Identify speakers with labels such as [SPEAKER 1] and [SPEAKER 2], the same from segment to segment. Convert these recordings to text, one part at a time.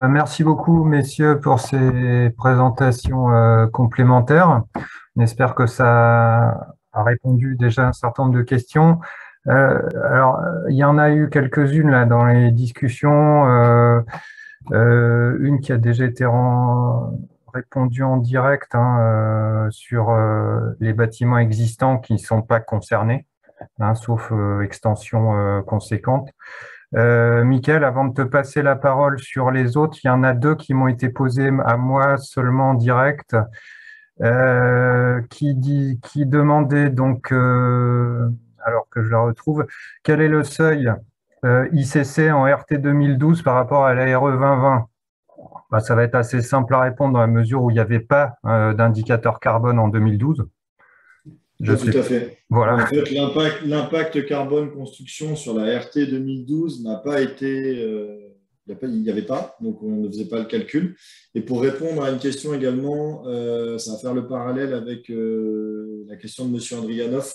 [SPEAKER 1] Merci beaucoup, messieurs, pour ces présentations complémentaires. On espère que ça a répondu déjà à un certain nombre de questions. Il y en a eu quelques-unes là dans les discussions. Une qui a déjà été répondue en direct sur les bâtiments existants qui ne sont pas concernés, sauf extension conséquente. Michael, avant de te passer la parole sur les autres, il y en a deux qui m'ont été posées à moi seulement en direct, qui demandaient donc, alors que je la retrouve, quel est le seuil ICC en RT 2012 par rapport à la RE 2020? Bah, ça va être assez simple à répondre dans la mesure où il n'y avait pas d'indicateur carbone en 2012. Je
[SPEAKER 2] Oui,
[SPEAKER 1] sais.
[SPEAKER 2] tout à fait.
[SPEAKER 1] Voilà.
[SPEAKER 2] En fait, l'impact carbone construction sur la RT 2012 n'a pas été, il n'y avait pas, donc on ne faisait pas le calcul. Et pour répondre à une question également, ça va faire le parallèle avec la question de M. Andriganov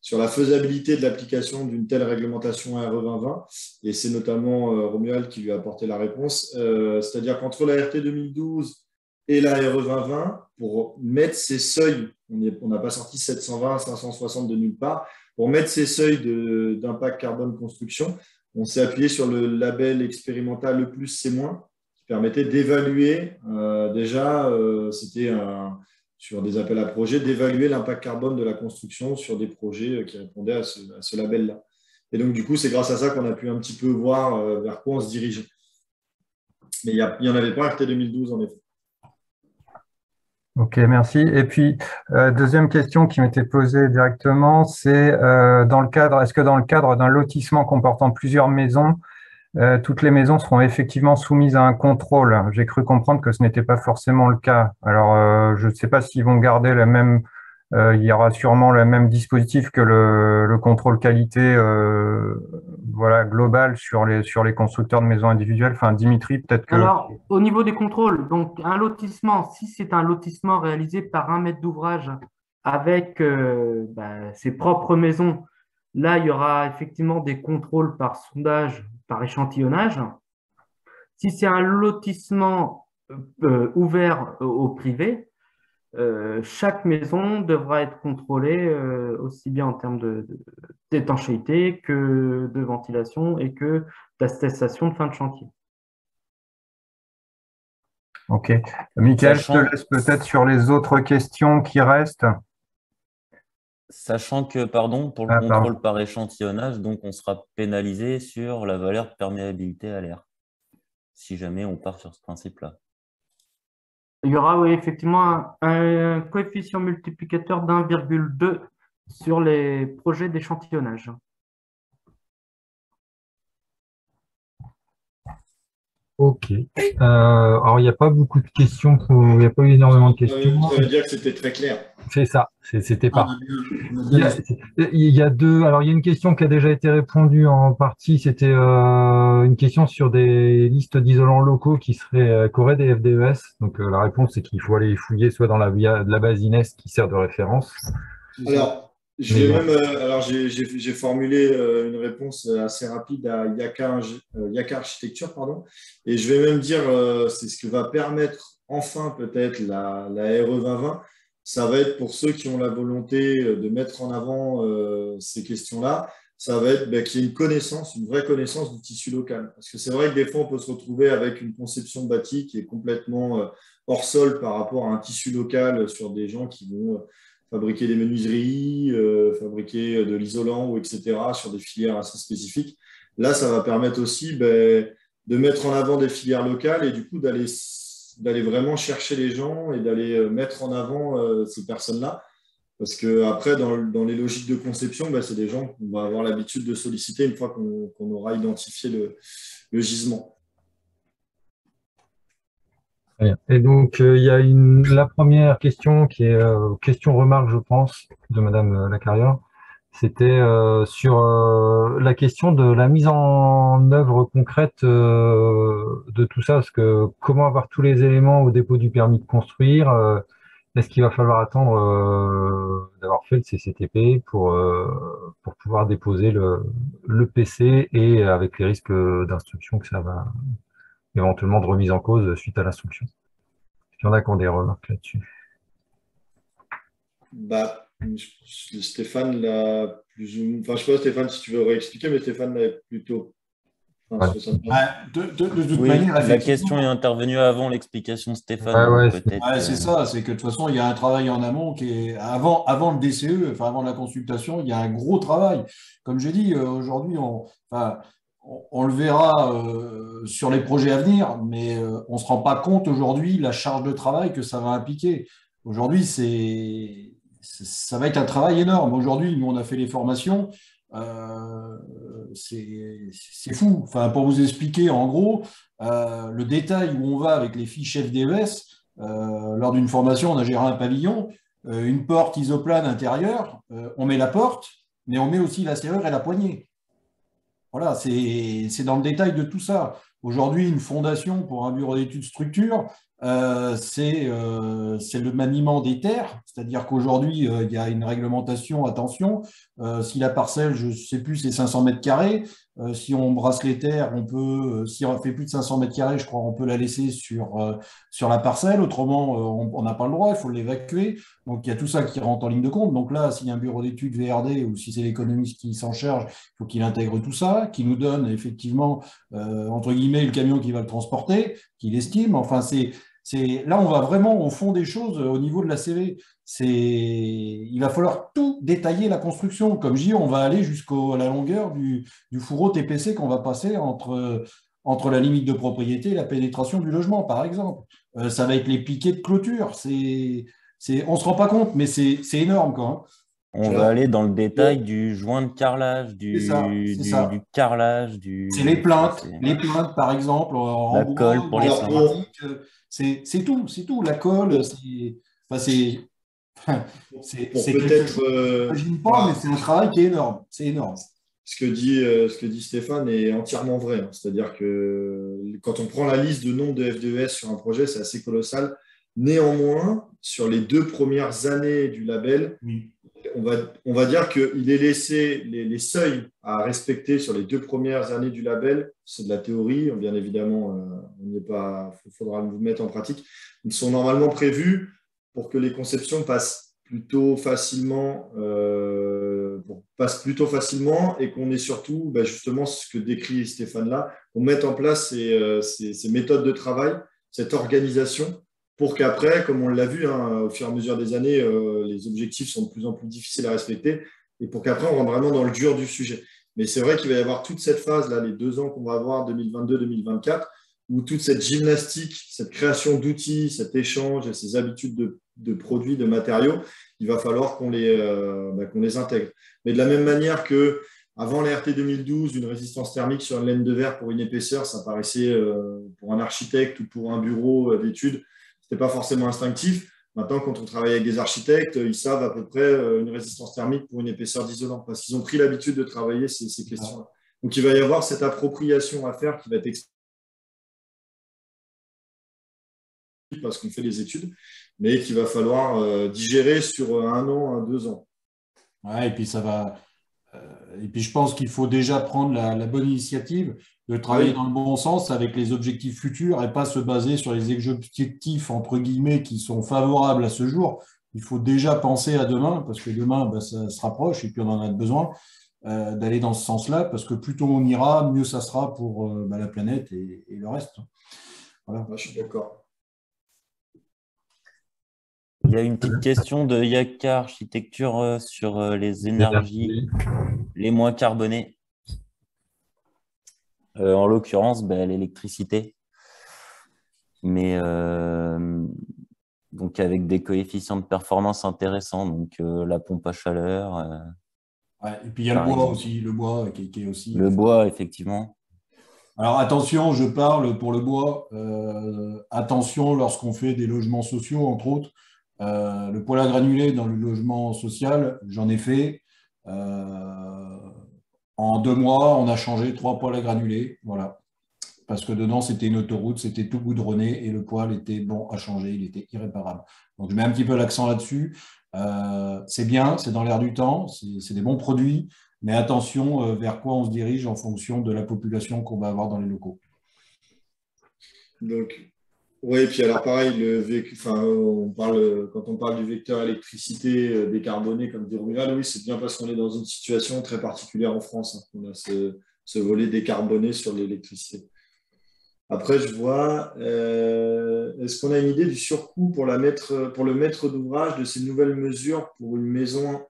[SPEAKER 2] sur la faisabilité de l'application d'une telle réglementation RE 2020. Et c'est notamment Romuald qui lui a apporté la réponse. C'est-à-dire qu'entre la RT 2012 et la RE 2020, pour mettre ces seuils, on n'a pas sorti 720, 560 de nulle part, pour mettre ces seuils d'impact carbone construction, on s'est appuyé sur le label expérimental E+, C-, qui permettait d'évaluer, c'était sur des appels à projets, d'évaluer l'impact carbone de la construction sur des projets qui répondaient à ce label-là. Et donc, du coup, c'est grâce à ça qu'on a pu un petit peu voir vers quoi on se dirigeait. Mais il n'y en avait pas RT 2012, en effet.
[SPEAKER 1] Ok, merci. Et puis, deuxième question qui m'était posée directement, c'est est-ce que dans le cadre d'un lotissement comportant plusieurs maisons, toutes les maisons seront effectivement soumises à un contrôle? J'ai cru comprendre que ce n'était pas forcément le cas. Alors, je ne sais pas s'ils vont garder il y aura sûrement le même dispositif que le contrôle qualité, voilà, global sur les constructeurs de maisons individuelles. Enfin, Dimitri, peut-être que.
[SPEAKER 3] Alors, au niveau des contrôles, donc un lotissement, si c'est un lotissement réalisé par un maître d'ouvrage avec ses propres maisons, là, il y aura effectivement des contrôles par sondage, par échantillonnage. Si c'est un lotissement ouvert au privé, chaque maison devra être contrôlée aussi bien en termes d'étanchéité que de ventilation et que d'attestation de fin de chantier.
[SPEAKER 1] Ok. Michael, je te laisse peut-être sur les autres questions qui restent.
[SPEAKER 4] Sachant que, pardon, pour le contrôle par échantillonnage, donc on sera pénalisé sur la valeur de perméabilité à l'air, si jamais on part sur ce principe-là.
[SPEAKER 3] Il y aura, oui, effectivement un coefficient multiplicateur d'1,2 sur les projets d'échantillonnage.
[SPEAKER 5] Ok. Alors, il n'y a pas beaucoup de questions, il n'y a pas eu énormément de questions.
[SPEAKER 2] Ça veut dire que c'était très clair.
[SPEAKER 5] C'est ça, c'était pas. Il y a deux. Alors, il y a une question qui a déjà été répondue en partie. C'était une question sur des listes d'isolants locaux qui auraient des FDES. Donc, la réponse, c'est qu'il faut aller fouiller soit dans la base INES qui sert de référence.
[SPEAKER 2] Alors, j'ai formulé une réponse assez rapide à Yaka Architecture, pardon, et je vais même dire, c'est ce que va permettre enfin peut-être la RE 2020, ça va être pour ceux qui ont la volonté de mettre en avant ces questions-là, ça va être qu'il y ait une vraie connaissance du tissu local. Parce que c'est vrai que des fois, on peut se retrouver avec une conception bâtie qui est complètement hors sol par rapport à un tissu local sur des gens qui vont fabriquer des menuiseries, fabriquer de l'isolant, etc., sur des filières assez spécifiques. Là, ça va permettre aussi de mettre en avant des filières locales et du coup d'aller vraiment chercher les gens et d'aller mettre en avant ces personnes-là. Parce qu'après, dans les logiques de conception, c'est des gens qu'on va avoir l'habitude de solliciter une fois qu'on aura identifié le gisement.
[SPEAKER 5] Et donc, il y a la première question qui est question-remarque, je pense, de Madame Lacarrière. C'était sur la question de la mise en œuvre concrète de tout ça, parce que comment avoir tous les éléments au dépôt du permis de construire, est-ce qu'il va falloir attendre d'avoir fait le CCTP pour pouvoir déposer le PC et avec les risques d'instruction que ça va éventuellement de remise en cause suite à l'instruction. Il y en a qui ont des remarques là-dessus.
[SPEAKER 2] Bah, Stéphane l'a plus ou moins. Enfin, je sais pas, Stéphane, si tu veux réexpliquer, mais Stéphane l'a plutôt. Enfin,
[SPEAKER 6] de toute
[SPEAKER 4] Oui,
[SPEAKER 6] manière,
[SPEAKER 4] la
[SPEAKER 6] effectivement.
[SPEAKER 4] question est intervenue avant l'explication de Stéphane.
[SPEAKER 6] C'est ça, c'est que de toute façon, il y a un travail en amont qui est avant le DCE, enfin avant la consultation, il y a un gros travail. Comme j'ai dit, aujourd'hui, on le verra sur les projets à venir, mais on ne se rend pas compte aujourd'hui la charge de travail que ça va impliquer. Aujourd'hui, ça va être un travail énorme. Aujourd'hui, nous, on a fait les formations. C'est fou. Enfin, pour vous expliquer, en gros, le détail où on va avec les fiches FDES, lors d'une formation, on a géré un pavillon, une porte isoplane intérieure, on met la porte, mais on met aussi la serrure et la poignée. Voilà, c'est dans le détail de tout ça. Aujourd'hui, une fondation pour un bureau d'études structure, c'est le maniement des terres, c'est-à-dire qu'aujourd'hui, il y a une réglementation, attention, si la parcelle, je ne sais plus, c'est 500 mètres carrés, si on brasse les terres, on peut, si on fait plus de 500 mètres carrés, je crois, on peut la laisser sur la parcelle, autrement, on n'a pas le droit, il faut l'évacuer. Donc, il y a tout ça qui rentre en ligne de compte. Donc là, s'il y a un bureau d'études VRD ou si c'est l'économiste qui s'en charge, il faut qu'il intègre tout ça, qu'il nous donne effectivement, entre guillemets, le camion qui va le transporter, qu'il estime. Enfin, là, on va vraiment au fond des choses au niveau de la CV. Il va falloir tout détailler la construction. Comme je dis, on va aller jusqu'à la longueur du fourreau TPC qu'on va passer entre la limite de propriété et la pénétration du logement, par exemple. Ça va être les piquets de clôture. On ne se rend pas compte, mais c'est énorme, quoi.
[SPEAKER 4] On va aller dans le détail du joint de carrelage,
[SPEAKER 6] C'est ça.
[SPEAKER 4] du carrelage,
[SPEAKER 6] C'est les plaintes, par exemple,
[SPEAKER 4] la colle pour les plaintes.
[SPEAKER 6] C'est tout. La colle, c'est
[SPEAKER 2] peut-être.
[SPEAKER 6] J'imagine pas, mais c'est un travail qui est énorme. C'est énorme.
[SPEAKER 2] Ce que dit Stéphane est entièrement vrai. C'est-à-dire que quand on prend la liste de nombres de FDES sur un projet, c'est assez colossal. Néanmoins, sur les 2 premières années du label,
[SPEAKER 6] oui.
[SPEAKER 2] on va dire qu'il est laissé les seuils à respecter sur les 2 premières années du label. C'est de la théorie, bien évidemment, il faudra le mettre en pratique. Ils sont normalement prévus pour que les conceptions passent plutôt facilement et qu'on ait surtout, justement, ce que décrit Stéphane là, qu'on mette en place ces méthodes de travail, cette organisation, pour qu'après, comme on l'a vu, au fur et à mesure des années, les objectifs sont de plus en plus difficiles à respecter, et pour qu'après, on rentre vraiment dans le dur du sujet. Mais c'est vrai qu'il va y avoir toute cette phase-là, les 2 ans qu'on va avoir, 2022-2024, où toute cette gymnastique, cette création d'outils, cet échange et ces habitudes de produits, de matériaux, il va falloir qu'on les intègre. Mais de la même manière qu'avant la RT 2012, une résistance thermique sur une laine de verre pour une épaisseur, ça paraissait pour un architecte ou pour un bureau d'études, ce n'était pas forcément instinctif. Maintenant, quand on travaille avec des architectes, ils savent à peu près une résistance thermique pour une épaisseur d'isolant, parce qu'ils ont pris l'habitude de travailler ces questions-là. Donc, il va y avoir cette appropriation à faire qui va être parce qu'on fait des études, mais qu'il va falloir digérer sur 1 an, 2 ans.
[SPEAKER 6] Ouais, et puis ça va. Et puis je pense qu'il faut déjà prendre la bonne initiative de travailler dans le bon sens avec les objectifs futurs et pas se baser sur les objectifs entre guillemets qui sont favorables à ce jour. Il faut déjà penser à demain parce que demain ça se rapproche et puis on en a besoin d'aller dans ce sens-là parce que plus tôt on ira, mieux ça sera pour la planète et le reste.
[SPEAKER 2] Voilà. Moi, je suis d'accord.
[SPEAKER 4] Il y a une petite question de Yaka Architecture sur les énergies les moins carbonées. En l'occurrence, l'électricité. Mais donc avec des coefficients de performance intéressants, donc la pompe à chaleur.
[SPEAKER 6] Et puis il y a le bois aussi, le bois qui est aussi.
[SPEAKER 4] Le bois, effectivement.
[SPEAKER 6] Alors attention, je parle pour le bois. Attention lorsqu'on fait des logements sociaux, entre autres. Le poêle à granulés dans le logement social, j'en ai fait. En 2 mois, on a changé 3 poêles à granulés. Voilà. Parce que dedans, c'était une autoroute, c'était tout goudronné et le poêle était bon à changer, il était irréparable. Donc, je mets un petit peu l'accent là-dessus. C'est bien, c'est dans l'air du temps, c'est des bons produits, mais attention vers quoi on se dirige en fonction de la population qu'on va avoir dans les locaux.
[SPEAKER 2] Donc, oui, puis alors pareil, quand on parle du vecteur électricité décarboné comme dit Romuald, oui, c'est bien parce qu'on est dans une situation très particulière en France, hein. On a ce volet décarboné sur l'électricité. Après, je vois, est-ce qu'on a une idée du surcoût pour le maître d'ouvrage de ces nouvelles mesures pour une maison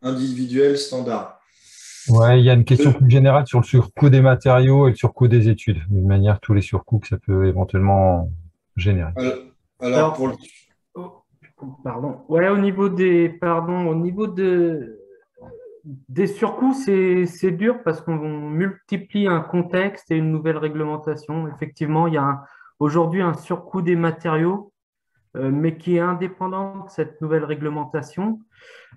[SPEAKER 2] individuelle standard?
[SPEAKER 5] Ouais, il y a une question plus générale sur le surcoût des matériaux et le surcoût des études, d'une manière, tous les surcoûts que ça peut éventuellement générer.
[SPEAKER 2] Alors pour le...
[SPEAKER 3] Pardon. Ouais, au niveau des surcoûts, c'est dur parce qu'on multiplie un contexte et une nouvelle réglementation. Effectivement, il y a aujourd'hui un surcoût des matériaux, mais qui est indépendant de cette nouvelle réglementation.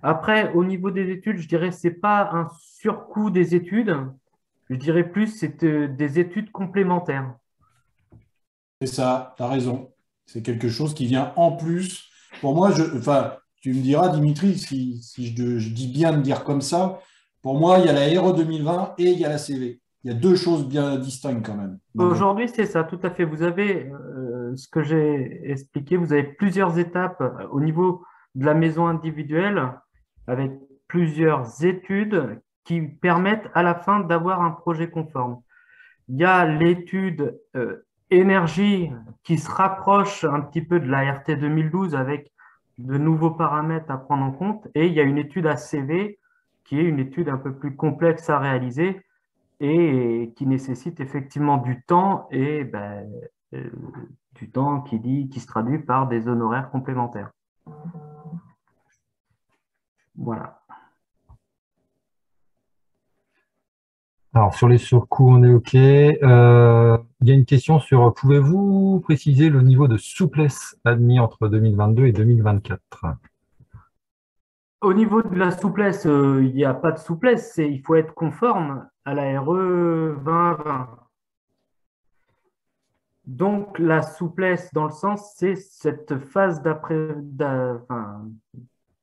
[SPEAKER 3] Après, au niveau des études, je dirais que ce n'est pas un surcoût des études, je dirais plus c'est des études complémentaires.
[SPEAKER 6] C'est ça, tu as raison. C'est quelque chose qui vient en plus. Pour moi, tu me diras, Dimitri, si je dis bien de dire comme ça, pour moi, il y a la RE 2020 et il y a la CV. Il y a deux choses bien distinctes quand même.
[SPEAKER 3] Aujourd'hui, c'est ça, tout à fait. Vous avez ce que j'ai expliqué, vous avez plusieurs étapes au niveau de la maison individuelle avec plusieurs études qui permettent à la fin d'avoir un projet conforme. Il y a l'étude énergie qui se rapproche un petit peu de la RT 2012 avec de nouveaux paramètres à prendre en compte. Et il y a une étude ACV qui est une étude un peu plus complexe à réaliser et qui nécessite effectivement du temps et du temps qui se traduit par des honoraires complémentaires. Voilà.
[SPEAKER 5] Alors, sur les surcoûts, on est OK. Il y a une question sur, pouvez-vous préciser le niveau de souplesse admis entre 2022 et 2024?
[SPEAKER 3] Au niveau de la souplesse, il n'y a pas de souplesse, il faut être conforme à la RE 2020. Donc, la souplesse, dans le sens, c'est cette phase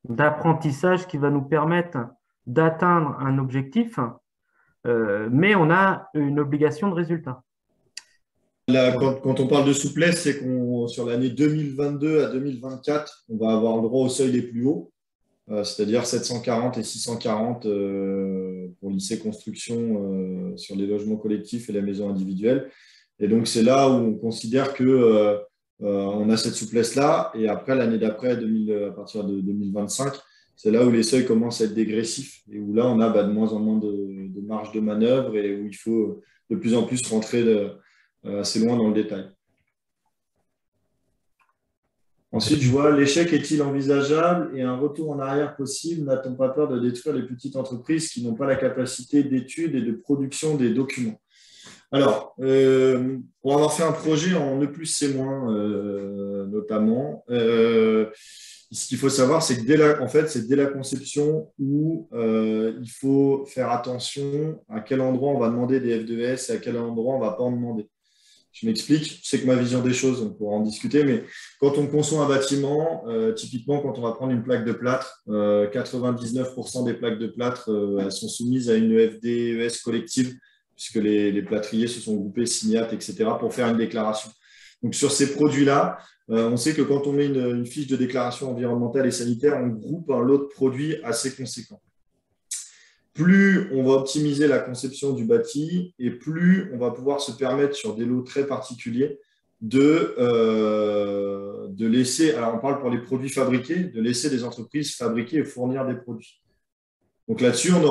[SPEAKER 3] d'apprentissage qui va nous permettre d'atteindre un objectif, mais on a une obligation de résultat.
[SPEAKER 2] Là, quand on parle de souplesse, c'est qu'on sur l'année 2022 à 2024, on va avoir le droit au seuil les plus hauts, c'est-à-dire 740 et 640 pour lycée construction sur les logements collectifs et la maison individuelle. Et donc, c'est là où on considère que on a cette souplesse-là. Et après, l'année d'après, à partir de 2025, c'est là où les seuils commencent à être dégressifs et où là, on a de moins en moins de marge de manœuvre et où il faut de plus en plus rentrer assez loin dans le détail. Ensuite, je vois l'échec est-il envisageable et un retour en arrière possible? N'a-t-on pas peur de détruire les petites entreprises qui n'ont pas la capacité d'étude et de production des documents? Alors, pour avoir fait un projet en E+, C-, notamment, ce qu'il faut savoir, c'est que c'est dès la conception où il faut faire attention à quel endroit on va demander des F2S et à quel endroit on ne va pas en demander. Je m'explique, c'est que ma vision des choses, on pourra en discuter, mais quand on conçoit un bâtiment, typiquement quand on va prendre une plaque de plâtre, 99% des plaques de plâtre elles sont soumises à une FDES collective, puisque les plâtriers se sont groupés, signatent, etc., pour faire une déclaration. Donc sur ces produits-là, on sait que quand on met une fiche de déclaration environnementale et sanitaire, on groupe un lot de produits assez conséquent. Plus on va optimiser la conception du bâti et plus on va pouvoir se permettre sur des lots très particuliers de laisser, alors on parle pour les produits fabriqués, de laisser des entreprises fabriquer et fournir des produits. Donc là-dessus, on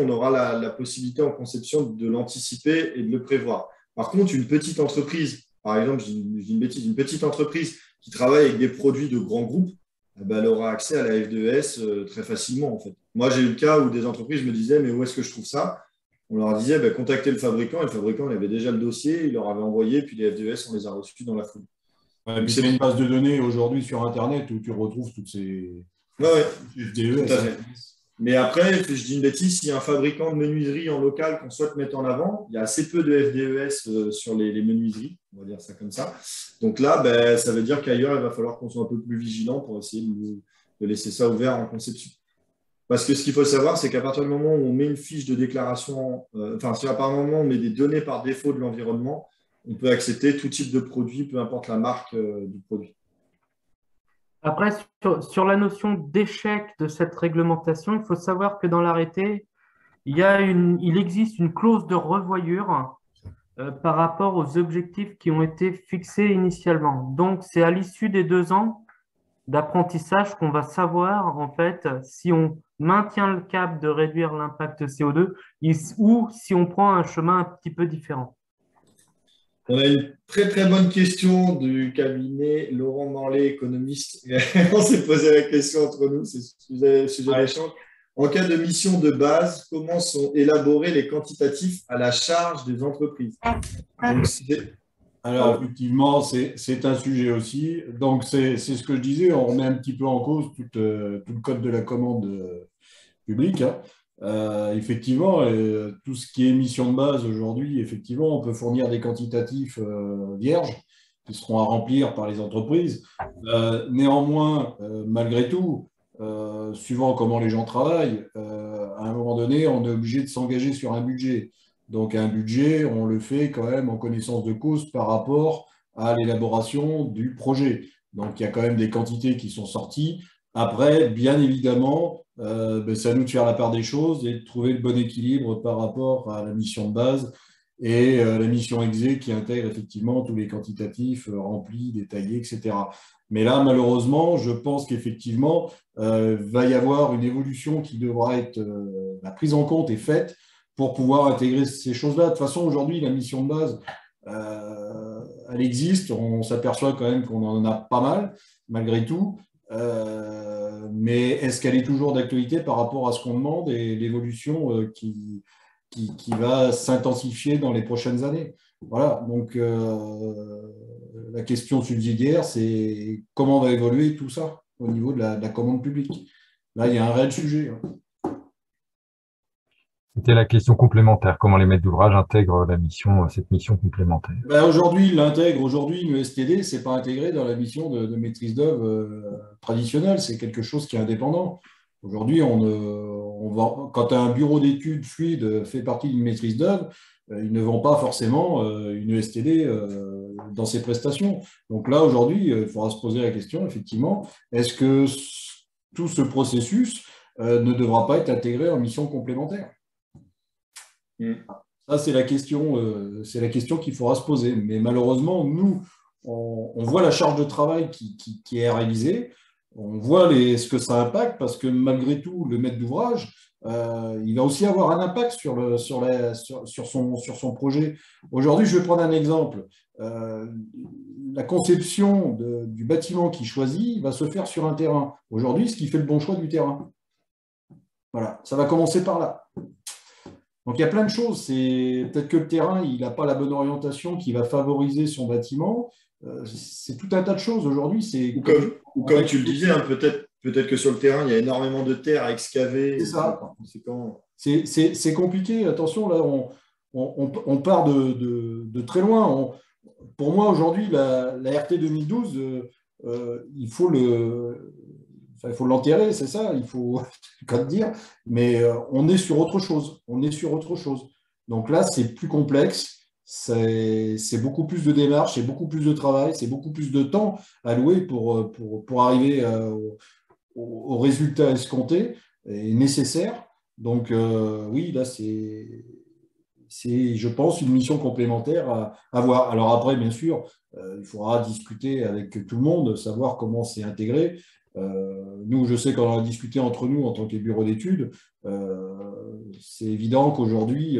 [SPEAKER 2] aura la possibilité en conception de l'anticiper et de le prévoir. Par contre, une petite entreprise, par exemple, je dis une bêtise, une petite entreprise qui travaille avec des produits de grands groupes, elle aura accès à la F2S très facilement, en fait. Moi, j'ai eu le cas où des entreprises me disaient « mais où est-ce que je trouve ça ?» On leur disait contactez le fabricant, et le fabricant il avait déjà le dossier, il leur avait envoyé, puis les F2S, on les a reçus dans la foule.
[SPEAKER 6] Ouais, c'est une base de données aujourd'hui sur Internet où tu retrouves toutes ces
[SPEAKER 2] F2S. Tout à fait. Mais après, je dis une bêtise, s'il y a un fabricant de menuiserie en local qu'on souhaite mettre en avant, il y a assez peu de FDES sur les menuiseries, on va dire ça comme ça. Donc là, ça veut dire qu'ailleurs, il va falloir qu'on soit un peu plus vigilant pour essayer de laisser ça ouvert en conception. Parce que ce qu'il faut savoir, c'est qu'à partir du moment où on met une fiche de déclaration, si à partir du moment où on met des données par défaut de l'environnement, on peut accepter tout type de produit, peu importe la marque du produit.
[SPEAKER 3] Après, sur la notion d'échec de cette réglementation, il faut savoir que dans l'arrêté, il existe une clause de revoyure par rapport aux objectifs qui ont été fixés initialement. Donc, c'est à l'issue des 2 ans d'apprentissage qu'on va savoir, en fait, si on maintient le cap de réduire l'impact CO2 ou si on prend un chemin un petit peu différent.
[SPEAKER 2] On a une très très bonne question du cabinet Laurent Morlet, économiste. On s'est posé la question entre nous, c'est sujet d'échange. En cas de mission de base, comment sont élaborés les quantitatifs à la charge des entreprises?
[SPEAKER 6] Alors, effectivement, c'est un sujet aussi. Donc, c'est ce que je disais, on remet un petit peu en cause tout le code de la commande publique. Effectivement, tout ce qui est mission de base aujourd'hui, effectivement, on peut fournir des quantitatifs vierges qui seront à remplir par les entreprises. Néanmoins, malgré tout, suivant comment les gens travaillent, à un moment donné, on est obligé de s'engager sur un budget. Donc, un budget, on le fait quand même en connaissance de cause par rapport à l'élaboration du projet. Donc, il y a quand même des quantités qui sont sorties. Après, bien évidemment, c'est à nous de faire la part des choses et de trouver le bon équilibre par rapport à la mission de base et la mission exé qui intègre effectivement tous les quantitatifs remplis, détaillés, etc. Mais là, malheureusement, je pense qu'effectivement, va y avoir une évolution qui devra être prise en compte et faite pour pouvoir intégrer ces choses-là. De toute façon, aujourd'hui, la mission de base, elle existe. On s'aperçoit quand même qu'on en a pas mal, malgré tout. Mais est-ce qu'elle est toujours d'actualité par rapport à ce qu'on demande et l'évolution qui va s'intensifier dans les prochaines années? Voilà, donc la question subsidiaire, c'est comment va évoluer tout ça au niveau de la commande publique. Là, il y a un réel sujet.
[SPEAKER 5] C'était la question complémentaire. Comment les maîtres d'ouvrage intègrent cette mission complémentaire?
[SPEAKER 6] Aujourd'hui, le STD, ce n'est pas intégré dans la mission de maîtrise d'œuvre traditionnelle, c'est quelque chose qui est indépendant. Aujourd'hui, quand un bureau d'études fluide fait partie d'une maîtrise d'œuvre, il ne vend pas forcément une STD dans ses prestations. Donc là, aujourd'hui, il faudra se poser la question, effectivement, est-ce que tout ce processus ne devra pas être intégré en mission complémentaire? Ça, c'est la question qu'il faudra se poser. Mais malheureusement, nous, on voit la charge de travail qui est réalisée, on voit ce que ça impacte, parce que malgré tout, le maître d'ouvrage, il va aussi avoir un impact sur son projet. Aujourd'hui, je vais prendre un exemple. La conception du bâtiment qu'il choisit va se faire sur un terrain. Aujourd'hui, ce qui fait le bon choix du terrain. Voilà, ça va commencer par là. Donc, il y a plein de choses. Peut-être que le terrain, il n'a pas la bonne orientation qui va favoriser son bâtiment. C'est tout un tas de choses aujourd'hui.
[SPEAKER 2] Comme tu le disais, hein, peut-être que sur le terrain, il y a énormément de terre à excaver.
[SPEAKER 6] C'est ça. C'est compliqué. Attention, là, on part de très loin. Pour moi, aujourd'hui, la RT 2012, il faut l'enterrer, c'est ça, il faut quand dire, mais on est sur autre chose. Donc là, c'est plus complexe, c'est beaucoup plus de démarches, c'est beaucoup plus de travail, c'est beaucoup plus de temps alloué pour arriver au résultat escompté et nécessaire. Donc oui, là, c'est, je pense, une mission complémentaire à voir. Alors après, bien sûr, il faudra discuter avec tout le monde, savoir comment c'est intégré. Nous, je sais qu'on a discuté entre nous en tant que bureau d'études, c'est évident qu'aujourd'hui,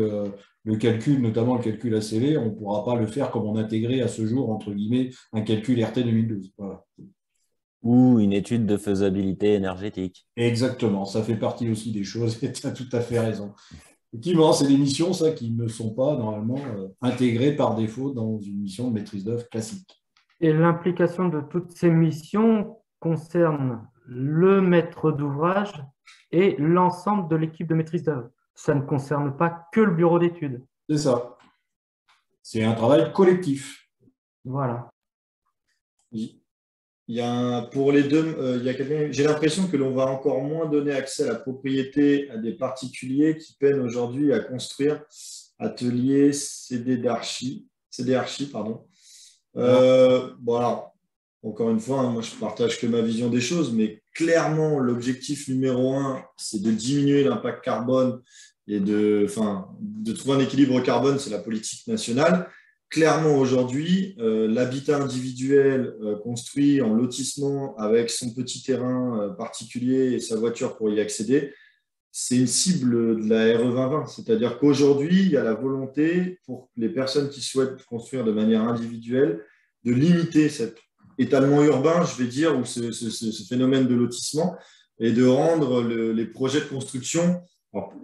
[SPEAKER 6] le calcul, notamment le calcul ACV, on ne pourra pas le faire comme on a intégré à ce jour, entre guillemets, un calcul RT 2012. Voilà.
[SPEAKER 4] Ou une étude de faisabilité énergétique.
[SPEAKER 6] Exactement, ça fait partie aussi des choses, tu as tout à fait raison. Effectivement, c'est des missions ça, qui ne sont pas normalement intégrées par défaut dans une mission de maîtrise d'œuvre classique.
[SPEAKER 3] Et l'implication de toutes ces missions concerne le maître d'ouvrage et l'ensemble de l'équipe de maîtrise d'œuvre. Ça ne concerne pas que le bureau d'études.
[SPEAKER 6] C'est ça. C'est un travail collectif.
[SPEAKER 3] Voilà.
[SPEAKER 2] Pour les deux, j'ai l'impression que l'on va encore moins donner accès à la propriété à des particuliers qui peinent aujourd'hui à construire ateliers CD d'archi. CDRHI, pardon. Voilà. Encore une fois, moi, je partage que ma vision des choses, mais clairement, l'objectif numéro 1, c'est de diminuer l'impact carbone et de trouver un équilibre carbone, c'est la politique nationale. Clairement, aujourd'hui, l'habitat individuel construit en lotissement avec son petit terrain particulier et sa voiture pour y accéder, c'est une cible de la RE 2020. C'est-à-dire qu'aujourd'hui, il y a la volonté pour les personnes qui souhaitent construire de manière individuelle de limiter cet étalement urbain, je vais dire, ou ce phénomène de lotissement, et de rendre les projets de construction,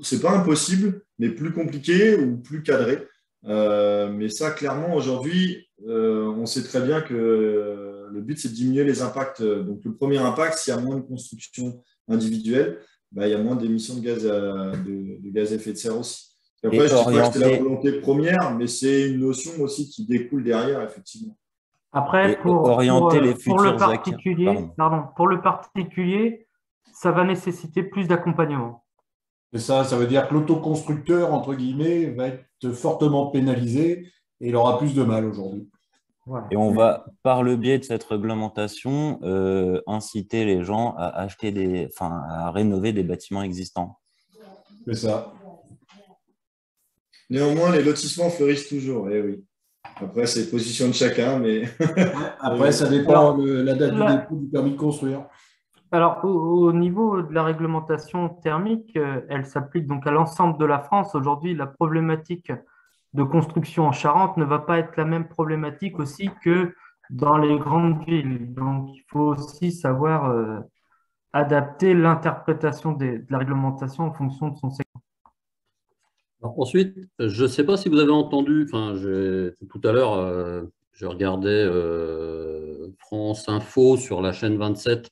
[SPEAKER 2] ce n'est pas impossible, mais plus compliqué ou plus cadré. Mais ça, clairement, aujourd'hui, on sait très bien que le but, c'est de diminuer les impacts. Donc, le premier impact, s'il y a moins de construction individuelle, il y a moins d'émissions de gaz à effet de serre aussi. Et après, je ne dis pas que c'est la volonté première, mais c'est une notion aussi qui découle derrière, effectivement.
[SPEAKER 3] Après, pour le particulier, ça va nécessiter plus d'accompagnement.
[SPEAKER 6] C'est ça, ça veut dire que l'autoconstructeur, entre guillemets, va être fortement pénalisé et il aura plus de mal aujourd'hui.
[SPEAKER 4] Voilà. Et on va, par le biais de cette réglementation, inciter les gens à acheter à rénover des bâtiments existants.
[SPEAKER 6] C'est ça.
[SPEAKER 2] Néanmoins, les lotissements fleurissent toujours, eh oui. Après, c'est position de chacun, mais…
[SPEAKER 6] Après, ça dépend la date du dépôt du permis de construire.
[SPEAKER 3] Alors, au niveau de la réglementation thermique, elle s'applique donc à l'ensemble de la France. Aujourd'hui, la problématique de construction en Charente ne va pas être la même problématique aussi que dans les grandes villes. Donc, il faut aussi savoir adapter l'interprétation de la réglementation en fonction de son secteur.
[SPEAKER 7] Alors, ensuite, je ne sais pas si vous avez entendu, tout à l'heure, je regardais France Info sur la chaîne 27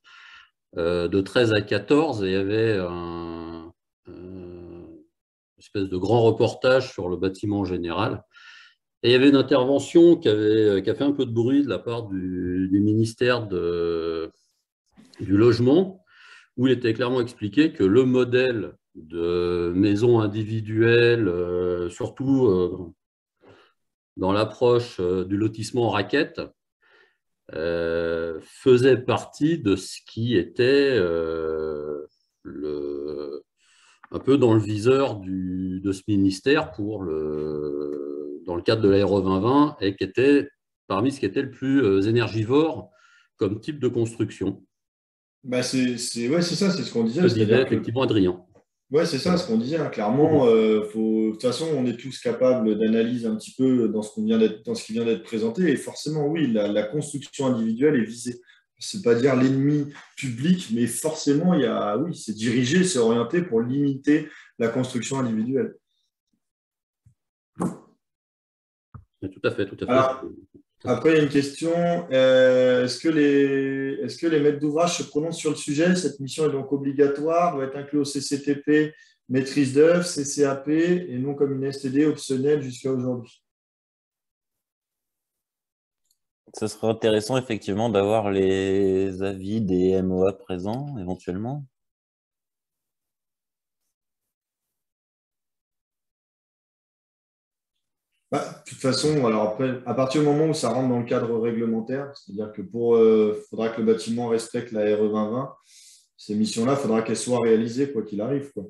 [SPEAKER 7] de 13 à 14 et il y avait une espèce de grand reportage sur le bâtiment général. Et il y avait une intervention qui a fait un peu de bruit de la part du ministère du Logement, où il était clairement expliqué que le modèle de maisons individuelles, surtout dans l'approche du lotissement en raquette, faisait partie de ce qui était un peu dans le viseur de ce ministère dans le cadre de la RE 2020 et qui était parmi ce qui était le plus énergivore comme type de construction.
[SPEAKER 2] C'est ça, c'est ce qu'on disait.
[SPEAKER 7] Effectivement, Adrien.
[SPEAKER 2] Oui, c'est ça ce qu'on disait. Hein. Clairement, de toute façon, on est tous capables d'analyse un petit peu dans ce qui vient d'être présenté. Et forcément, oui, la construction individuelle est visée. Ce n'est pas dire l'ennemi public, mais forcément, c'est dirigé, c'est orienté pour limiter la construction individuelle.
[SPEAKER 7] Tout à fait.
[SPEAKER 2] Alors, après, il y a une question. Est-ce que les maîtres d'ouvrage se prononcent sur le sujet? Cette mission est donc obligatoire, doit être inclue au CCTP, maîtrise d'œuvre, CCAP, et non comme une STD optionnelle jusqu'à aujourd'hui.
[SPEAKER 4] Ce serait intéressant, effectivement, d'avoir les avis des MOA présents, éventuellement.
[SPEAKER 2] De toute façon, alors après, à partir du moment où ça rentre dans le cadre réglementaire, c'est-à-dire que faudra que le bâtiment respecte la RE 2020, ces missions-là, il faudra qu'elles soient réalisées, quoi qu'il arrive, quoi.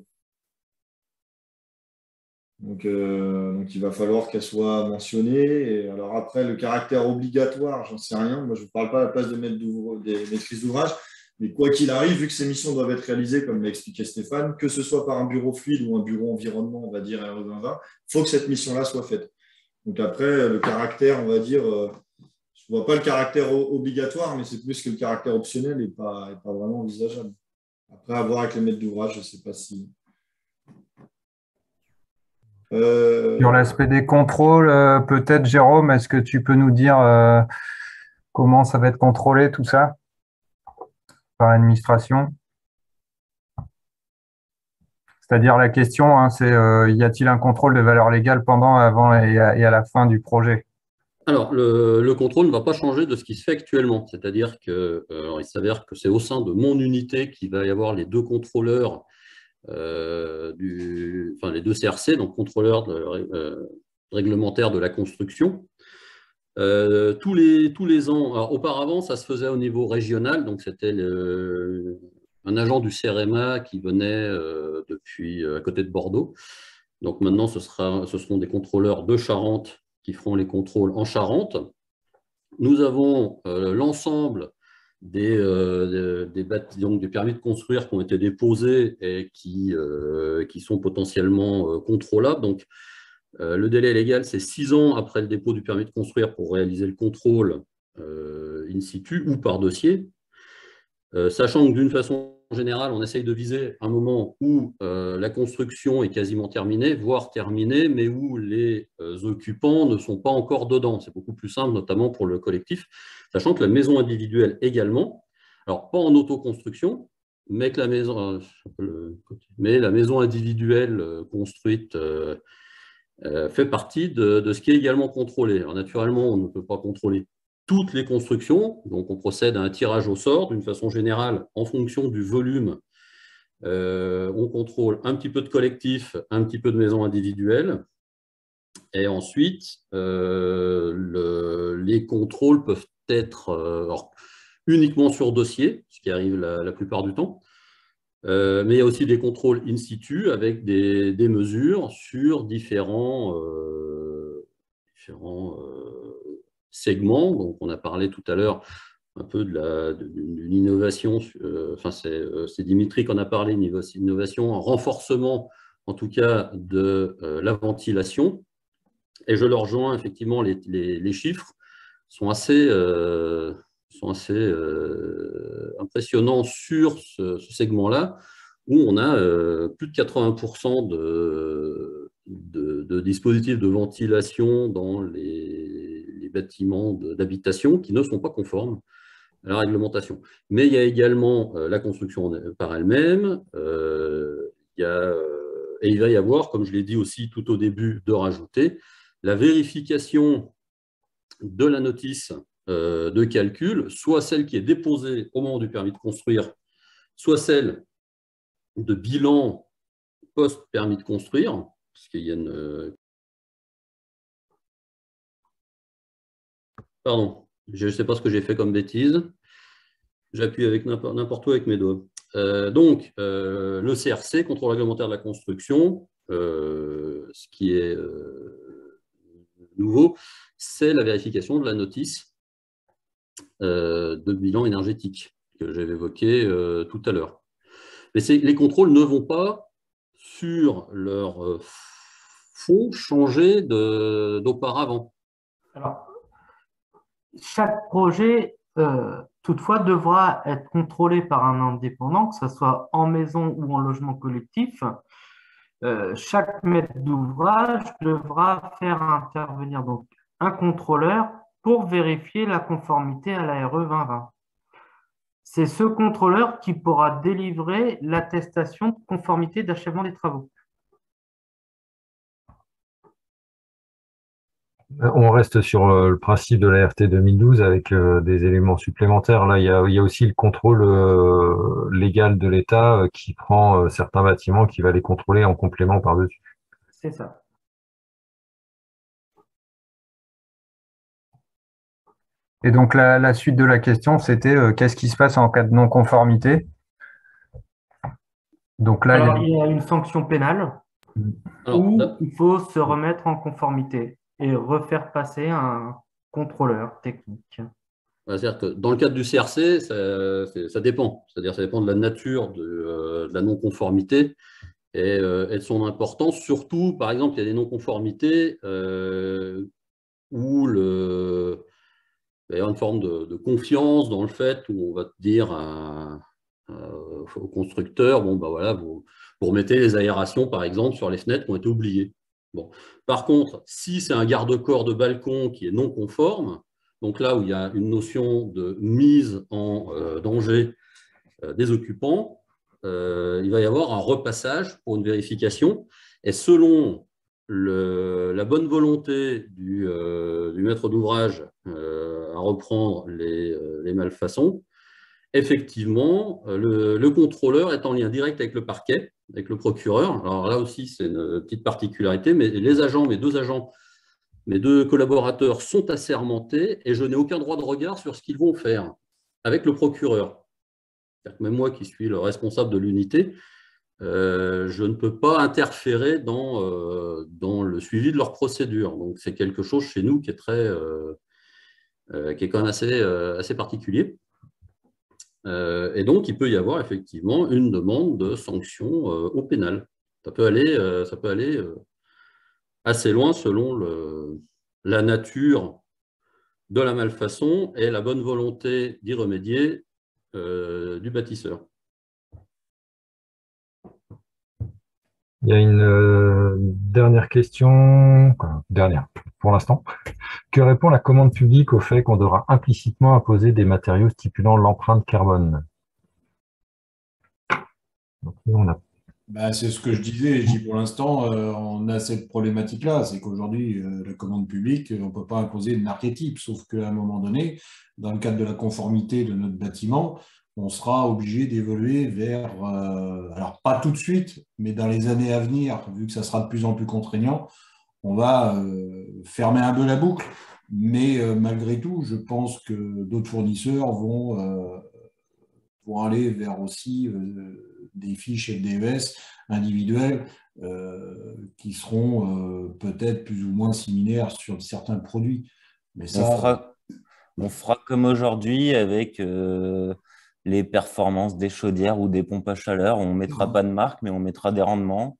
[SPEAKER 2] Donc, il va falloir qu'elles soient mentionnées. Et alors après, le caractère obligatoire, j'en sais rien. Moi, je ne vous parle pas à la place des maîtrises d'ouvrage. Mais quoi qu'il arrive, vu que ces missions doivent être réalisées, comme l'a expliqué Stéphane, que ce soit par un bureau fluide ou un bureau environnement, on va dire RE 2020, il faut que cette mission-là soit faite. Donc après, le caractère, on va dire, je ne vois pas le caractère obligatoire, mais c'est plus que le caractère optionnel n'est pas vraiment envisageable. Après, à voir avec les maîtres d'ouvrage, je ne sais pas si…
[SPEAKER 1] Sur l'aspect des contrôles, peut-être, Jérôme, est-ce que tu peux nous dire comment ça va être contrôlé, tout ça, par l'administration? C'est-à-dire la question, hein, c'est y a-t-il un contrôle de valeur légale pendant, avant et à la fin du projet?
[SPEAKER 7] Alors, le contrôle ne va pas changer de ce qui se fait actuellement. C'est-à-dire qu'il s'avère que c'est au sein de mon unité qu'il va y avoir les deux contrôleurs, les deux CRC, donc contrôleurs réglementaires de la construction. tous les ans. Alors, auparavant, ça se faisait au niveau régional, donc c'était un agent du CEREMA qui venait depuis à côté de Bordeaux. Donc maintenant, ce seront des contrôleurs de Charente qui feront les contrôles en Charente. Nous avons l'ensemble des permis de construire qui ont été déposés et qui sont potentiellement contrôlables. Donc, le délai légal, c'est 6 ans après le dépôt du permis de construire pour réaliser le contrôle in situ ou par dossier. Sachant que d'une façon générale, on essaye de viser un moment où la construction est quasiment terminée, voire terminée, mais où les occupants ne sont pas encore dedans. C'est beaucoup plus simple, notamment pour le collectif, sachant que la maison individuelle également, alors pas en autoconstruction, mais que la maison individuelle construite fait partie de ce qui est également contrôlé. Alors, naturellement, on ne peut pas contrôler toutes les constructions, donc on procède à un tirage au sort d'une façon générale en fonction du volume. On contrôle un petit peu de collectif, un petit peu de maisons individuelles, et ensuite les contrôles peuvent être uniquement sur dossier, ce qui arrive la plupart du temps, mais il y a aussi des contrôles in situ avec des mesures sur différents segments. Donc, on a parlé tout à l'heure un peu d'une innovation, c'est Dimitri qu'on a parlé, une innovation, un renforcement en tout cas de la ventilation. Et je le rejoins, effectivement, les chiffres sont assez impressionnants sur ce segment-là, où on a plus de 80% de dispositifs de ventilation dans les bâtiments d'habitation qui ne sont pas conformes à la réglementation. Mais il y a également la construction par elle-même, et il va y avoir, comme je l'ai dit aussi tout au début, de rajouter la vérification de la notice de calcul, soit celle qui est déposée au moment du permis de construire, soit celle de bilan post-permis de construire, parce qu'il y a une... Pardon, je ne sais pas ce que j'ai fait comme bêtise. J'appuie avec n'importe où avec mes doigts. Donc, le CRC, contrôle réglementaire de la construction, ce qui est nouveau, c'est la vérification de la notice de bilan énergétique que j'avais évoqué tout à l'heure. Mais les contrôles ne vont pas sur leur fond changer d'auparavant.
[SPEAKER 3] Alors, chaque projet, toutefois, devra être contrôlé par un indépendant, que ce soit en maison ou en logement collectif. Chaque maître d'ouvrage devra faire intervenir donc un contrôleur pour vérifier la conformité à la RE 2020. C'est ce contrôleur qui pourra délivrer l'attestation de conformité d'achèvement des travaux.
[SPEAKER 5] On reste sur le principe de la RT 2012 avec des éléments supplémentaires. Là, il y a aussi le contrôle légal de l'État qui prend certains bâtiments, qui va les contrôler en complément par-dessus.
[SPEAKER 3] C'est ça.
[SPEAKER 1] Et donc, la suite de la question, c'était qu'est-ce qui se passe en cas de non-conformité? Donc là,
[SPEAKER 3] alors, il y a une sanction pénale où il faut se remettre en conformité et refaire passer un contrôleur technique.
[SPEAKER 7] C'est-à-dire que dans le cadre du CRC, ça dépend. C'est-à-dire ça dépend de la nature de la non-conformité et de son importance. Surtout, par exemple, il y a des non-conformités où il y a une forme de confiance dans le fait où on va te dire au constructeur, bon, bah voilà, vous remettez les aérations, par exemple, sur les fenêtres qui ont été oubliées. Bon. Par contre, si c'est un garde-corps de balcon qui est non conforme, donc là où il y a une notion de mise en danger des occupants, il va y avoir un repassage pour une vérification. Et selon la bonne volonté du maître d'ouvrage à reprendre les malfaçons, effectivement, le contrôleur est en lien direct avec le parquet, avec le procureur. Alors là aussi, c'est une petite particularité, mais mes deux agents Mes 2 collaborateurs sont assermentés et je n'ai aucun droit de regard sur ce qu'ils vont faire avec le procureur. Même moi qui suis le responsable de l'unité, je ne peux pas interférer dans le suivi de leur procédure. Donc, c'est quelque chose chez nous qui est qui est quand même assez particulier. Et donc, il peut y avoir effectivement une demande de sanction au pénal. Ça peut aller assez loin selon la nature de la malfaçon et la bonne volonté d'y remédier du bâtisseur.
[SPEAKER 5] Il y a une dernière question, dernière pour l'instant. Que répond la commande publique au fait qu'on devra implicitement imposer des matériaux stipulant l'empreinte carbone? Donc,
[SPEAKER 6] c'est ce que je disais. Pour l'instant, on a cette problématique-là. C'est qu'aujourd'hui, la commande publique, on ne peut pas imposer de archétype, sauf qu'à un moment donné, dans le cadre de la conformité de notre bâtiment, on sera obligé d'évoluer vers, alors pas tout de suite, mais dans les années à venir, vu que ça sera de plus en plus contraignant, on va fermer un peu la boucle. Mais malgré tout, je pense que d'autres fournisseurs vont aller vers aussi des fiches FDES individuelles qui seront peut-être plus ou moins similaires sur certains produits. Mais ça,
[SPEAKER 4] on fera comme aujourd'hui avec les performances des chaudières ou des pompes à chaleur. On ne mettra pas de marque, mais on mettra des rendements.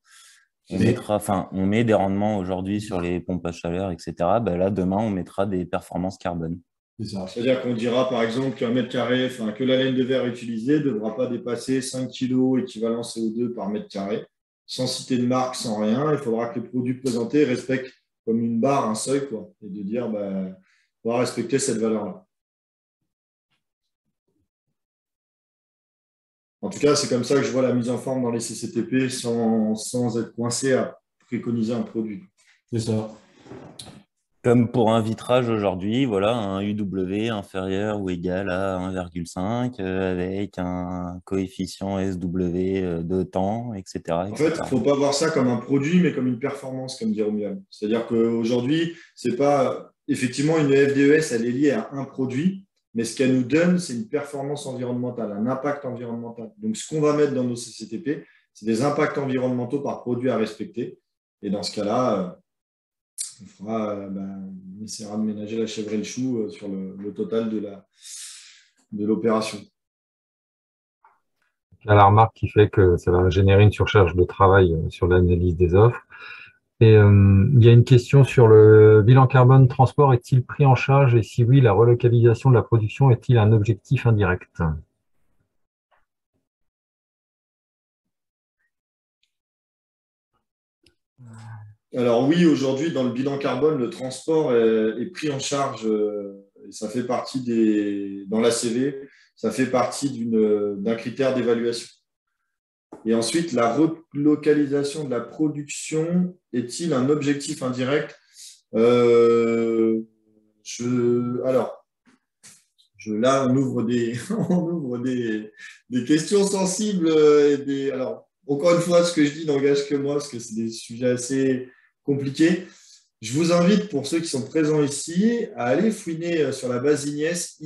[SPEAKER 4] On met des rendements aujourd'hui sur les pompes à chaleur, etc. Là, demain, on mettra des performances carbone.
[SPEAKER 2] C'est-à-dire qu'on dira, par exemple, qu'un mètre carré, que la laine de verre utilisée ne devra pas dépasser 5 kg équivalent CO2 par mètre carré, sans citer de marque, sans rien. Il faudra que les produits présentés respectent comme une barre, un seuil, quoi, et de dire, on va respecter cette valeur-là. En tout cas, c'est comme ça que je vois la mise en forme dans les CCTP sans être coincé à préconiser un produit.
[SPEAKER 6] C'est ça.
[SPEAKER 4] Comme pour un vitrage aujourd'hui, voilà, un UW inférieur ou égal à 1,5 avec un coefficient SW de temps, etc.
[SPEAKER 2] En fait, il ne faut pas voir ça comme un produit, mais comme une performance, comme dit Romuald. C'est-à-dire qu'aujourd'hui, c'est pas effectivement une FDES, elle est liée à un produit, mais ce qu'elle nous donne, c'est une performance environnementale, un impact environnemental. Donc, ce qu'on va mettre dans nos CCTP, c'est des impacts environnementaux par produit à respecter. Et dans ce cas-là, on essaiera de ménager la chèvre et le chou sur le total de l'opération.
[SPEAKER 5] Il y a la remarque qui fait que ça va générer une surcharge de travail sur l'analyse des offres. Et il y a une question sur le bilan carbone transport. Est-il pris en charge? Et si oui, la relocalisation de la production est-il un objectif indirect?
[SPEAKER 2] Alors oui, aujourd'hui, dans le bilan carbone, le transport est pris en charge et ça fait partie dans l'ACV, ça fait partie d'un critère d'évaluation. Et ensuite, la relocalisation de la production est-il un objectif indirect? Là, on ouvre des questions sensibles. Alors, encore une fois, ce que je dis n'engage que moi, parce que c'est des sujets assez compliqués. Je vous invite, pour ceux qui sont présents ici, à aller fouiner sur la base INIES.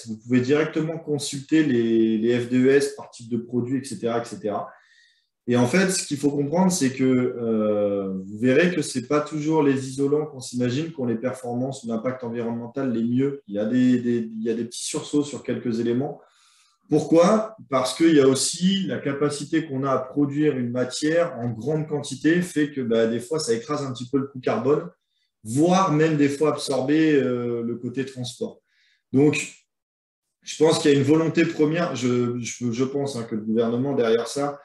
[SPEAKER 2] Vous pouvez directement consulter les FDES par type de produit, etc., etc. Et en fait, ce qu'il faut comprendre, c'est que vous verrez que ce n'est pas toujours les isolants qu'on s'imagine qui ont les performances ou l'impact environnemental les mieux. Il y a des petits sursauts sur quelques éléments. Pourquoi? Parce qu'il y a aussi la capacité qu'on a à produire une matière en grande quantité fait que des fois, ça écrase un petit peu le coût carbone, voire même des fois absorber le côté transport. Donc, je pense qu'il y a une volonté première. Je pense que le gouvernement, derrière ça,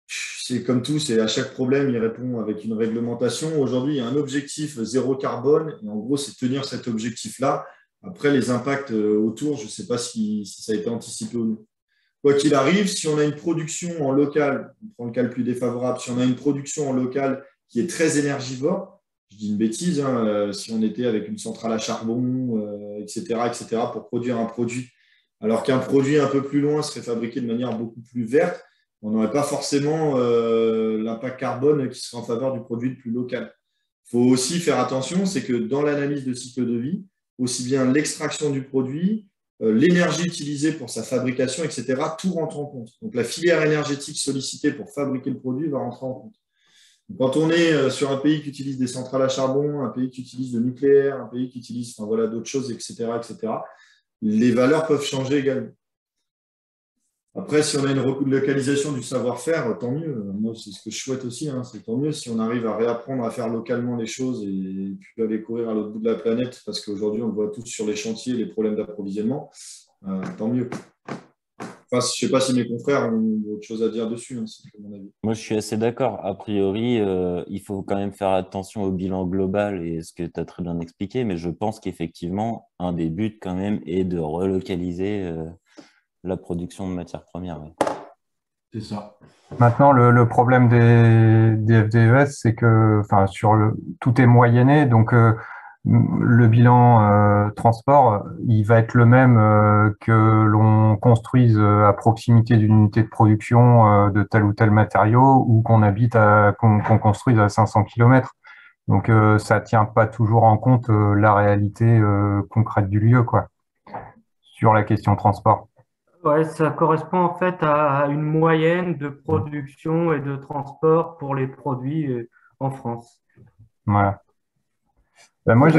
[SPEAKER 2] c'est comme tout, c'est à chaque problème, il répond avec une réglementation. Aujourd'hui, il y a un objectif zéro carbone, et en gros, c'est tenir cet objectif-là. Après, les impacts autour, je ne sais pas si ça a été anticipé ou non. Quoi qu'il arrive, si on a une production en local, on prend le cas le plus défavorable, si on a une production en local qui est très énergivore, je dis une bêtise, si on était avec une centrale à charbon, etc., pour produire un produit, alors qu'un produit un peu plus loin serait fabriqué de manière beaucoup plus verte, on n'aurait pas forcément l'impact carbone qui serait en faveur du produit le plus local. Il faut aussi faire attention, c'est que dans l'analyse de cycle de vie, aussi bien l'extraction du produit, l'énergie utilisée pour sa fabrication, etc., tout rentre en compte. Donc, la filière énergétique sollicitée pour fabriquer le produit va rentrer en compte. Donc, quand on est sur un pays qui utilise des centrales à charbon, un pays qui utilise le nucléaire, un pays qui utilise d'autres choses, etc., les valeurs peuvent changer également. Après, si on a une relocalisation du savoir-faire, tant mieux. Moi, c'est ce que je souhaite aussi. C'est tant mieux si on arrive à réapprendre à faire localement les choses et puis aller courir à l'autre bout de la planète, parce qu'aujourd'hui, on le voit tous sur les chantiers, les problèmes d'approvisionnement. Tant mieux. Enfin, je ne sais pas si mes confrères ont autre chose à dire dessus, c'est mon avis.
[SPEAKER 4] Moi, je suis assez d'accord. A priori, il faut quand même faire attention au bilan global et ce que tu as très bien expliqué, mais je pense qu'effectivement, un des buts quand même est de relocaliser la production de matières premières. Ouais.
[SPEAKER 6] C'est ça.
[SPEAKER 1] Maintenant, le problème des FDES, c'est que tout est moyenné, donc le bilan transport, il va être le même que l'on construise à proximité d'une unité de production de tel ou tel matériau ou qu'on construise à 500 km. Donc, ça tient pas toujours en compte la réalité concrète du lieu, quoi, sur la question transport.
[SPEAKER 3] Ouais, ça correspond en fait à une moyenne de production et de transport pour les produits en France.
[SPEAKER 1] Voilà.
[SPEAKER 2] Moi,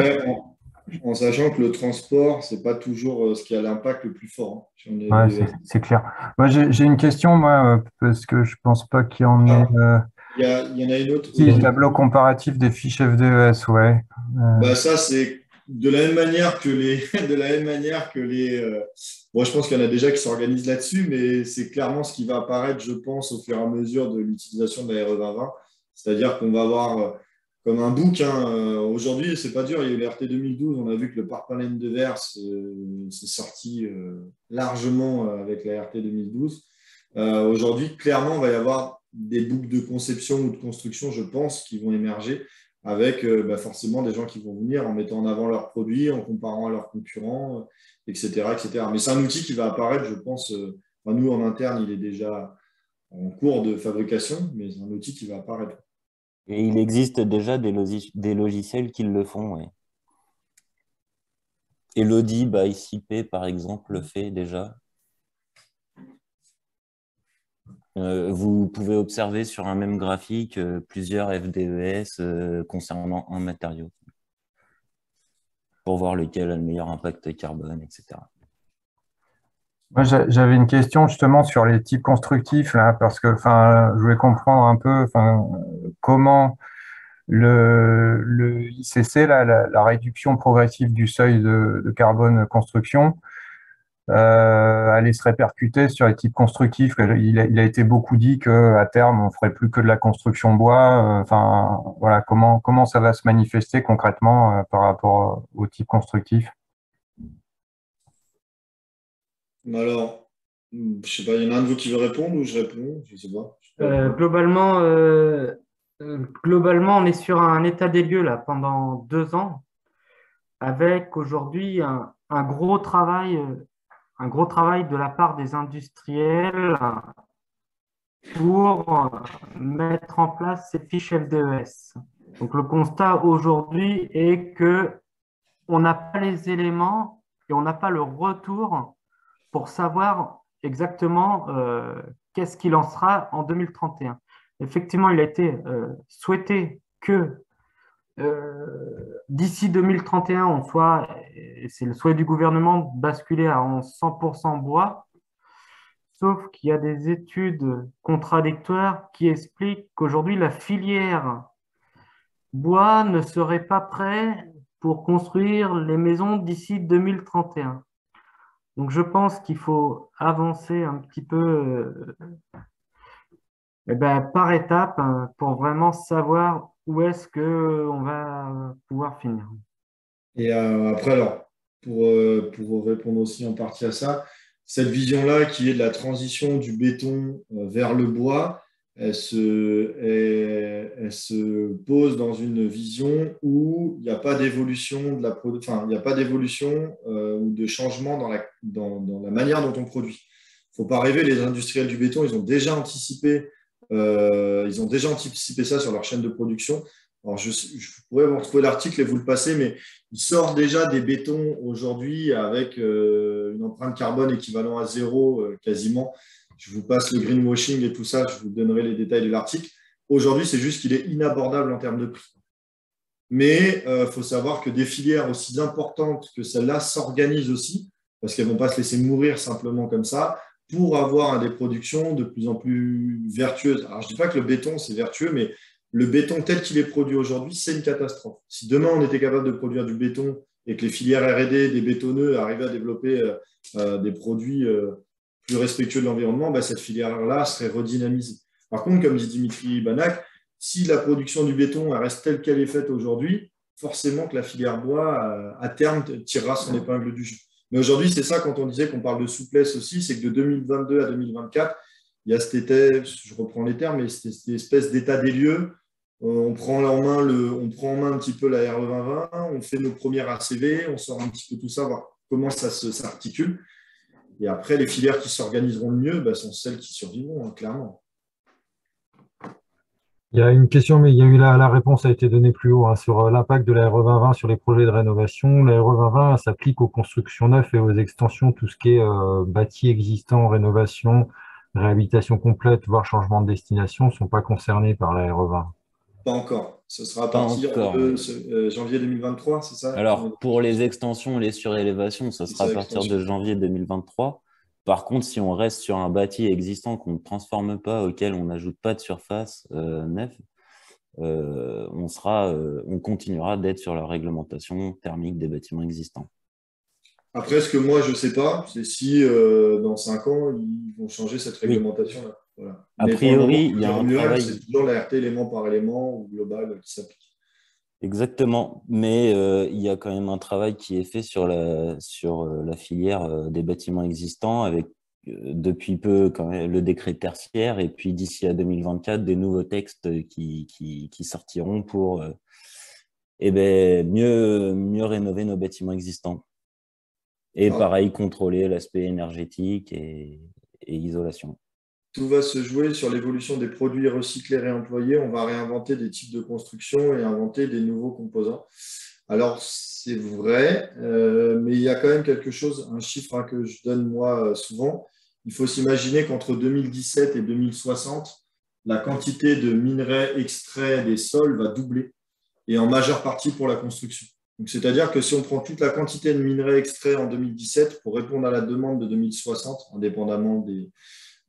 [SPEAKER 2] en sachant que le transport, ce n'est pas toujours ce qui a l'impact le plus fort.
[SPEAKER 1] Ouais, c'est clair. Moi, j'ai une question, parce que je ne pense pas qu'il y en ait.
[SPEAKER 2] Il y en a une autre.
[SPEAKER 1] Si, le tableau comparatif des fiches FDES, ouais.
[SPEAKER 2] Ça, c'est de la même manière que les. Bon, je pense qu'il y en a déjà qui s'organisent là-dessus, mais c'est clairement ce qui va apparaître, je pense, au fur et à mesure de l'utilisation de la RE 2020. C'est-à-dire qu'on va avoir comme un book. Aujourd'hui, c'est pas dur. Il y a eu l'RT 2012. On a vu que le parc-palais de verre s'est sorti largement avec la RT 2012. Aujourd'hui, clairement, il va y avoir des boucles de conception ou de construction, je pense, qui vont émerger avec forcément des gens qui vont venir en mettant en avant leurs produits, en comparant à leurs concurrents, etc. Mais c'est un outil qui va apparaître, je pense. Nous, en interne, il est déjà en cours de fabrication, mais c'est un outil qui va apparaître.
[SPEAKER 4] Et il existe déjà des logiciels qui le font, oui. Elodie by ICP, par exemple, le fait déjà. Vous pouvez observer sur un même graphique plusieurs FDES concernant un matériau pour voir lequel a le meilleur impact carbone, etc.
[SPEAKER 1] Moi, j'avais une question justement sur les types constructifs, là, parce que je voulais comprendre un peu comment le ICC, là, la réduction progressive du seuil de carbone construction, allait se répercuter sur les types constructifs. Il a été beaucoup dit qu'à terme, on ne ferait plus que de la construction bois. Voilà, comment ça va se manifester concrètement par rapport aux types constructifs?
[SPEAKER 2] Alors, je ne sais pas, il y en a un de vous qui veut répondre ou je réponds? Je ne sais pas.
[SPEAKER 3] Globalement, on est sur un état des lieux là, pendant 2 ans, avec aujourd'hui un gros travail de la part des industriels pour mettre en place ces fiches FDES. Donc, le constat aujourd'hui est qu'on n'a pas les éléments et on n'a pas le retour pour savoir exactement qu'est-ce qu'il en sera en 2031. Effectivement, il a été souhaité que d'ici 2031, on soit, et c'est le souhait du gouvernement, basculer en 100% bois, sauf qu'il y a des études contradictoires qui expliquent qu'aujourd'hui, la filière bois ne serait pas prête pour construire les maisons d'ici 2031. Donc, je pense qu'il faut avancer un petit peu par étapes pour vraiment savoir où est-ce qu'on va pouvoir finir.
[SPEAKER 2] Et après, alors, pour répondre aussi en partie à ça, cette vision-là qui est de la transition du béton vers le bois, elle se pose dans une vision où il n'y a pas d'évolution de la il n'y a pas d'évolution ou de changement dans la manière dont on produit. Il ne faut pas rêver, les industriels du béton, ils ont déjà anticipé ça sur leur chaîne de production. Alors, je pourrais vous retrouver l'article et vous le passer, mais il sort déjà des bétons aujourd'hui avec une empreinte carbone équivalent à 0 quasiment. Je vous passe le greenwashing et tout ça, je vous donnerai les détails de l'article. Aujourd'hui, c'est juste qu'il est inabordable en termes de prix. Mais il faut savoir que des filières aussi importantes que celles-là s'organisent aussi, parce qu'elles ne vont pas se laisser mourir simplement comme ça, pour avoir des productions de plus en plus vertueuses. Alors, je ne dis pas que le béton, c'est vertueux, mais le béton tel qu'il est produit aujourd'hui, c'est une catastrophe. Si demain, on était capable de produire du béton et que les filières R&D des bétonneux arrivaient à développer des produits plus respectueux de l'environnement, cette filière-là serait redynamisée. Par contre, comme dit Dimitri Banac, si la production du béton elle reste telle qu'elle est faite aujourd'hui, forcément que la filière bois, à terme, tirera son épingle du jeu. Mais aujourd'hui, c'est ça, quand on disait qu'on parle de souplesse aussi, c'est que de 2022 à 2024, il y a je reprends les termes, mais cette espèce d'état des lieux. On prend en main un petit peu la RE 2020, on fait nos premières ACV, on sort un petit peu tout ça, voir comment ça s'articule. Et après, les filières qui s'organiseront le mieux sont celles qui survivront, clairement.
[SPEAKER 5] Il y a une question, mais il y a eu la réponse a été donnée plus haut sur l'impact de la RE 2020 sur les projets de rénovation. La RE 2020 s'applique aux constructions neuves et aux extensions, tout ce qui est bâti existant, rénovation, réhabilitation complète, voire changement de destination, ne sont pas concernés par la RE 20.
[SPEAKER 2] Pas encore. Ce sera à partir de janvier 2023, c'est ça?
[SPEAKER 4] Alors, pour les extensions et les surélévations, ce sera à partir de janvier 2023. Par contre, si on reste sur un bâti existant qu'on ne transforme pas, auquel on n'ajoute pas de surface neuve, on continuera d'être sur la réglementation thermique des bâtiments existants.
[SPEAKER 2] Après, ce que moi, je ne sais pas, c'est si dans 5 ans, ils vont changer cette réglementation-là. Voilà.
[SPEAKER 4] A priori, il y a un travail…
[SPEAKER 2] C'est toujours la RT élément par élément ou global qui s'applique.
[SPEAKER 4] Exactement, mais il y a quand même un travail qui est fait sur la filière des bâtiments existants avec depuis peu quand même, le décret tertiaire et puis d'ici à 2024 des nouveaux textes qui sortiront pour mieux rénover nos bâtiments existants. Et pareil, contrôler l'aspect énergétique et isolation.
[SPEAKER 2] Tout va se jouer sur l'évolution des produits recyclés réemployés. On va réinventer des types de construction et inventer des nouveaux composants. Alors, c'est vrai, mais il y a quand même quelque chose, un chiffre que je donne moi souvent. Il faut s'imaginer qu'entre 2017 et 2060, la quantité de minerais extraits des sols va doubler, et en majeure partie pour la construction. C'est-à-dire que si on prend toute la quantité de minerais extraits en 2017 pour répondre à la demande de 2060, indépendamment des…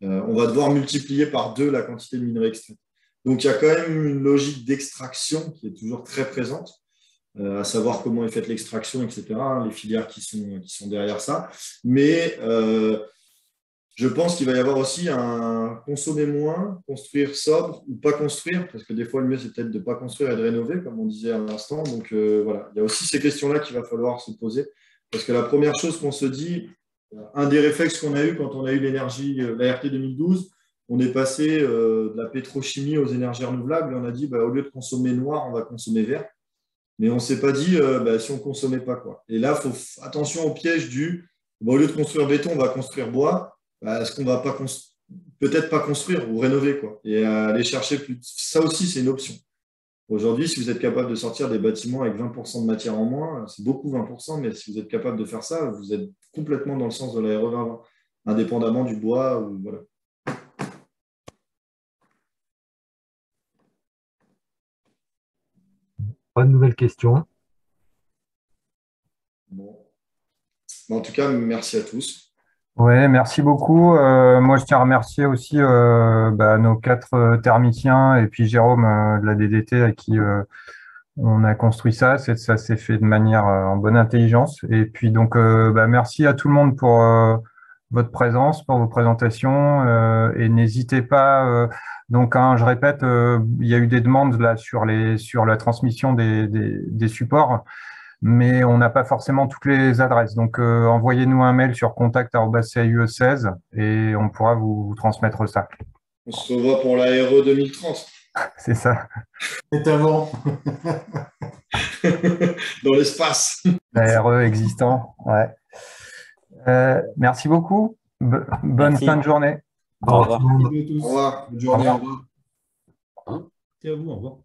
[SPEAKER 2] on va devoir multiplier par 2 la quantité de minerais extraits. Donc, il y a quand même une logique d'extraction qui est toujours très présente, à savoir comment est faite l'extraction, etc., les filières qui sont derrière ça. Mais je pense qu'il va y avoir aussi un consommer moins, construire sobre ou pas construire, parce que des fois, le mieux, c'est peut-être de ne pas construire et de rénover, comme on disait à l'instant. Donc, voilà, il y a aussi ces questions-là qu'il va falloir se poser, parce que la première chose qu'on se dit… Un des réflexes qu'on a eu quand on a eu l'énergie, la RT 2012, on est passé de la pétrochimie aux énergies renouvelables et on a dit au lieu de consommer noir, on va consommer vert. Mais on ne s'est pas dit si on ne consommait pas quoi. Et là, il faut attention au piège du au lieu de construire béton, on va construire bois. Est-ce qu'on ne va pas peut-être pas construire ou rénover quoi, et aller chercher plus. Ça aussi, c'est une option. Aujourd'hui, si vous êtes capable de sortir des bâtiments avec 20% de matière en moins, c'est beaucoup 20%, mais si vous êtes capable de faire ça, vous êtes complètement dans le sens de la RE 2020, indépendamment du bois. Voilà.
[SPEAKER 5] Pas de nouvelles questions.
[SPEAKER 2] Bon. En tout cas, merci à tous.
[SPEAKER 1] Oui, merci beaucoup. Moi, je tiens à remercier aussi nos 4 thermiciens et puis Jérôme de la DDT à qui on a construit ça. Ça s'est fait de manière en bonne intelligence. Et puis donc, merci à tout le monde pour votre présence, pour vos présentations. Et n'hésitez pas. Je répète, il y a eu des demandes là sur la transmission des supports. Mais on n'a pas forcément toutes les adresses. Donc, envoyez-nous un mail sur contact@CIE16 et on pourra vous transmettre ça.
[SPEAKER 2] On se revoit pour la RE 2030.
[SPEAKER 1] C'est ça.
[SPEAKER 6] C'est avant.
[SPEAKER 2] Dans l'espace.
[SPEAKER 1] La RE existant, ouais. Merci beaucoup. Bonne fin de journée.
[SPEAKER 4] Au revoir.
[SPEAKER 6] Au revoir. Bonne journée. Au revoir.
[SPEAKER 7] Hein ?
[SPEAKER 6] C'est à vous, au revoir.